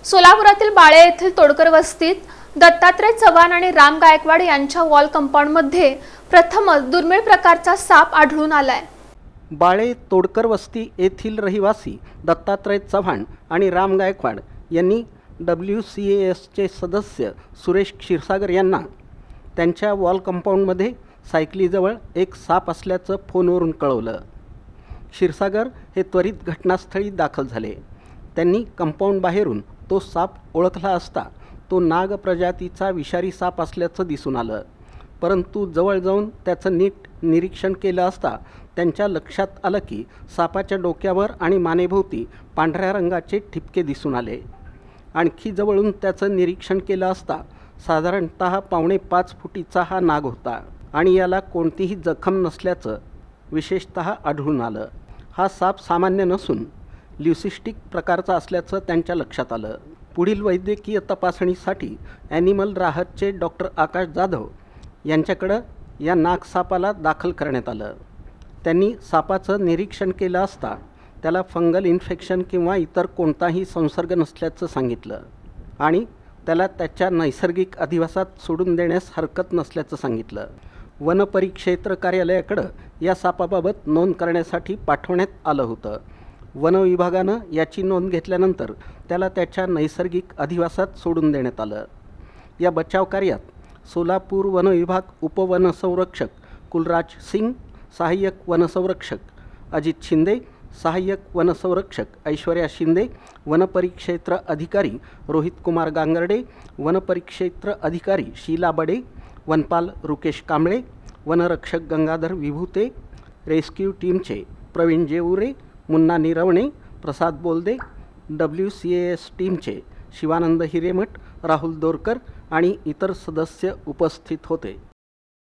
सोलापुरातील बाळे येथील तोडकर वस्तीत दत्तात्रय चव्हाण आणि राम गायकवाड यांच्या वॉल कंपाऊंडमध्ये प्रथमच दुर्मिळ प्रकारचा साप आढळून आलाय। बाळे तोडकर वस्ती येथील रहिवासी दत्तात्रय चव्हाण आणि राम गायकवाड यांनी WCASचे सदस्य सुरेश क्षीरसागर यांना त्यांच्या वॉल कंपाऊंडमध्ये सायकलीजवळ एक साप असल्याचं फोनवरून कळवलं। क्षीरसागर हे त्वरित घटनास्थळी दाखल झाले। त्यांनी कंपाऊंड बाहेरून तो साप ओळखला असता तो नाग प्रजातीचा विषारी साप असल्याचं दिसून आलं, परंतु जवळ जाऊन त्याचं नीट निरीक्षण केलं असता त्यांच्या लक्षात आलं की सापाच्या डोक्यावर आणि मानेभोवती पांढऱ्या रंगाचे ठिपके दिसून आले। आणखी जवळून त्याचं निरीक्षण केलं असता साधारणतः 4.5 फुटीचा हा नाग होता आणि याला कोणतीही जखम नसल्याचं विशेषतः आढळून आलं। हा साप सामान्य नसून ल्युसिस्टिक प्रकारचा असल्याचं त्यांच्या लक्षात आलं। पुढील वैद्यकीय तपासणीसाठी ॲनिमल राहतचे डॉक्टर आकाश जाधव यांच्याकडं या नागसापाला दाखल करण्यात आलं। त्यांनी सापाचं निरीक्षण केलं असता त्याला फंगल इन्फेक्शन किंवा इतर कोणताही संसर्ग नसल्याचं सांगितलं आणि त्याला त्याच्या नैसर्गिक अधिवासात सोडून देण्यास हरकत नसल्याचं सांगितलं। वनपरिक्षेत्र कार्यालयाकडं या सापाबाबत नोंद करण्यासाठी पाठवण्यात आलं होतं। वन विभागानं याची नोंद घेतल्यानंतर त्याला त्याच्या नैसर्गिक अधिवासात सोडून देण्यात आलं। या बचाव कार्यात सोलापूर वन विभाग उपवनसंरक्षक कुलराज सिंग, सहाय्यक वनसंरक्षक अजित शिंदे, सहाय्यक वनसंरक्षक ऐश्वर्या शिंदे, वनपरिक्षेत्र अधिकारी रोहित कुमार गांगर्डे, वनपरिक्षेत्र अधिकारी शीला बडे, वनपाल रुकेश कांबळे, वनरक्षक गंगाधर विभूते, रेस्क्यू टीमचे प्रवीण जेऊरे, मुन्ना निरवणे, प्रसाद बोलदे, WCAS टीमचे शिवानंद हिरेमठ, राहुल दोरकर आणि इतर सदस्य उपस्थित होते।